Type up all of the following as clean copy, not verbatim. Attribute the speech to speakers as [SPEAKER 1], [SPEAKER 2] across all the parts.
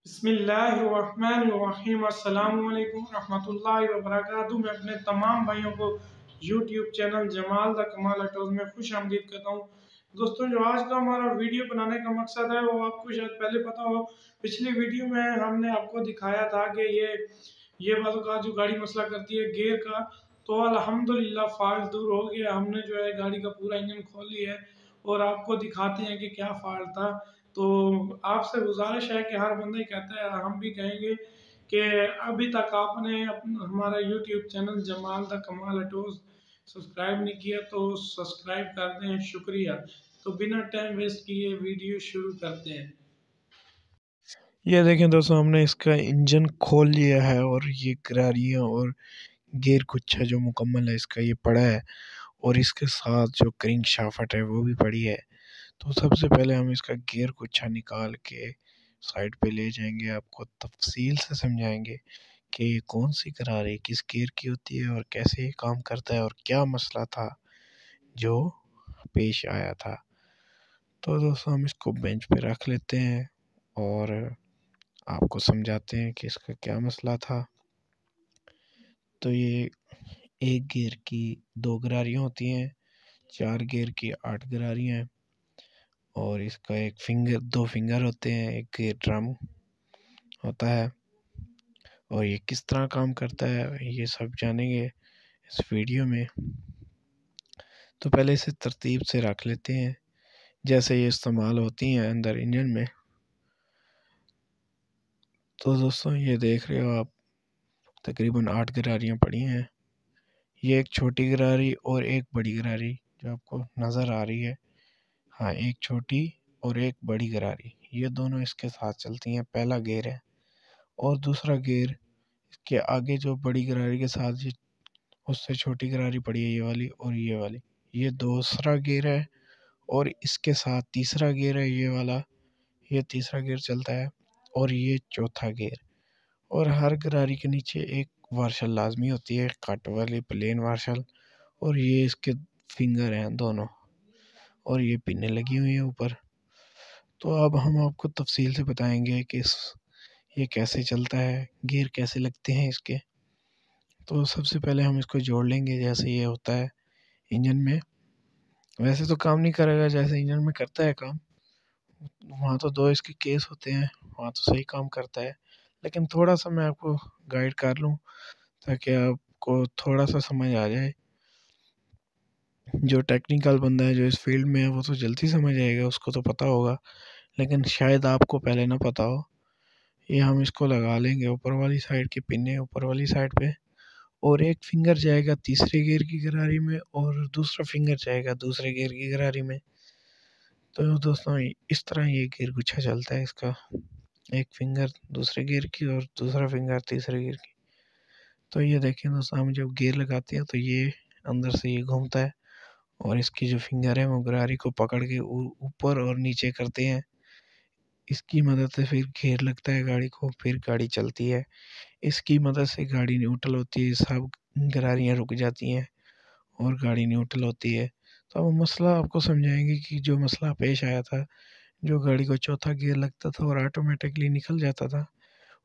[SPEAKER 1] बिस्मिल्लाहिर्रहमानिर्रहीम अस्सलामुअलैकुम रहमतुल्लाहि व बरकातुहू। मैं अपने तमाम भाइयों को यूट्यूब चैनल जमाल द कमाल अटोज में खुश आमदीद करता हूँ। दोस्तों, जो आज का हमारा वीडियो बनाने का मकसद है वो आपको शायद पहले पता हो। पिछली वीडियो में हमने आपको दिखाया था कि ये बातों का जो गाड़ी मसला करती है गियर का, तो अल्हम्दुलिल्लाह फॉल्ट दूर हो गया। हमने जो है गाड़ी का पूरा इंजन खोल लिया है और आपको दिखाते हैं कि क्या फॉल्ट था। तो आपसे गुजारिश है कि हर बंदा ही कहता है, हम भी कहेंगे कि अभी तक आपने हमारा यूट्यूब चैनल जमाल द कमाल अटोज सब्सक्राइब नहीं किया तो सब्सक्राइब कर दें, शुक्रिया। तो बिना टाइम वेस्ट किए वीडियो शुरू करते हैं।
[SPEAKER 2] ये देखें दोस्तों, हमने इसका इंजन खोल लिया है और ये करारियाँ और गियर गुच्छा जो मुकम्मल है इसका ये पड़ा है और इसके साथ जो क्रिंक शाफ्ट है वो भी पड़ी है। तो सबसे पहले हम इसका गियर गुच्छा निकाल के साइड पे ले जाएंगे, आपको तफसील से समझाएंगे कि ये कौन सी करारी किस गियर की होती है और कैसे ये काम करता है और क्या मसला था जो पेश आया था। तो दोस्तों, हम इसको बेंच पे रख लेते हैं और आपको समझाते हैं कि इसका क्या मसला था। तो ये एक गियर की 2 गरारियाँ होती हैं, 4 गियर की 8 गरारियाँ हैं और इसका 2 फिंगर होते हैं, एक गियर ड्रम होता है। और ये किस तरह काम करता है ये सब जानेंगे इस वीडियो में। तो पहले इसे तरतीब से रख लेते हैं जैसे ये इस्तेमाल होती हैं अंदर इंजन में। तो दोस्तों, ये देख रहे हो आप, तकरीबन 8 गरारियाँ पड़ी हैं। ये एक छोटी गरारी और एक बड़ी गरारी जो आपको नज़र आ रही है। हाँ, एक छोटी और एक बड़ी गरारी, ये दोनों इसके साथ चलती हैं। पहला गियर है और दूसरा गियर इसके आगे जो बड़ी गरारी के साथ जी उससे छोटी गरारी पड़ी है, ये वाली और ये वाली, ये दूसरा गियर है। और इसके साथ तीसरा गियर है ये वाला, ये तीसरा गियर चलता है और ये चौथा गियर। और हर गरारी के नीचे एक वार्शल लाजमी होती है, कट वाली प्लेन वार्शल। और ये इसके फिंगर हैं दोनों और ये पिनें लगी हुई हैं ऊपर। तो अब हम आपको तफसील से बताएंगे कि ये कैसे चलता है, गियर कैसे लगते हैं इसके। तो सबसे पहले हम इसको जोड़ लेंगे जैसे ये होता है इंजन में। वैसे तो काम नहीं करेगा जैसे इंजन में करता है काम, वहाँ तो 2 इसके केस होते हैं, वहाँ तो सही काम करता है। लेकिन थोड़ा सा मैं आपको गाइड कर लूँ ताकि आपको थोड़ा सा समझ आ जाए। जो टेक्निकल बंदा है, जो इस फील्ड में है, वो तो जल्दी समझ आएगा, उसको तो पता होगा। लेकिन शायद आपको पहले ना पता हो। ये हम इसको लगा लेंगे ऊपर वाली साइड की पिने ऊपर वाली साइड पे, और एक फिंगर जाएगा तीसरे गियर की गरारी में और दूसरा फिंगर जाएगा दूसरे गियर की गरारी में। तो दोस्तों, इस तरह ये गियर गुच्छा चलता है इसका, एक फिंगर दूसरे गियर की और दूसरा फिंगर तीसरे गियर की। तो ये देखिए दोस्तों, हम जब गियर लगाते हैं तो ये अंदर से ये घूमता है और इसकी जो फिंगर है वो गरारी को पकड़ के ऊपर और नीचे करते हैं। इसकी मदद से फिर गियर लगता है गाड़ी को, फिर गाड़ी चलती है। इसकी मदद से गाड़ी न्यूट्रल होती है, सब गरारियाँ रुक जाती हैं और गाड़ी न्यूट्रल होती है। तो अब हम मसला आपको समझाएंगे कि जो मसला पेश आया था, जो गाड़ी को चौथा गियर लगता था और ऑटोमेटिकली निकल जाता था,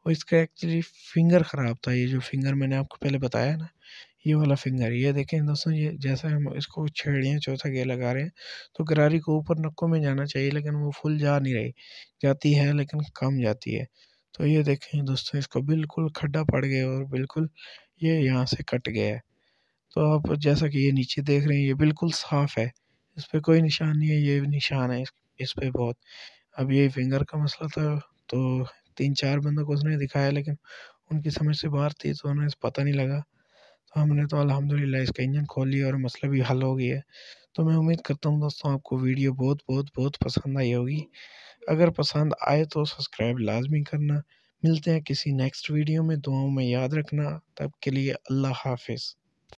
[SPEAKER 2] और इसका एक्चुअली फिंगर ख़राब था। ये जो फिंगर मैंने आपको पहले बताया ना, ये वाला फिंगर, ये देखें दोस्तों, ये जैसा हम इसको छेड़ रहे हैं, चौथा गियर लगा रहे हैं, तो गरारी को ऊपर नक्कों में जाना चाहिए लेकिन वो फुल जा नहीं रही, जाती है लेकिन कम जाती है। तो ये देखें दोस्तों, इसको बिल्कुल खड्डा पड़ गया और बिल्कुल ये यहाँ से कट गया है। तो आप जैसा कि ये नीचे देख रहे हैं, ये बिल्कुल साफ़ है, इस पे कोई निशान नहीं है, ये निशान है इस पे बहुत। अब ये फिंगर का मसला था, तो 3-4 बंदों को उसने दिखाया लेकिन उनकी समझ से बाहर थी, तो उन्हें पता नहीं लगा। तो हमने तो अल्हम्दुलिल्लाह इसका इंजन खोल लिया और मसला भी हल हो गया है। तो मैं उम्मीद करता हूँ दोस्तों, आपको वीडियो बहुत बहुत बहुत पसंद आई होगी। अगर पसंद आए तो सब्सक्राइब लाज़मी करना। मिलते हैं किसी नेक्स्ट वीडियो में, दुआओं में याद रखना। तब के लिए अल्लाह हाफ़िज़।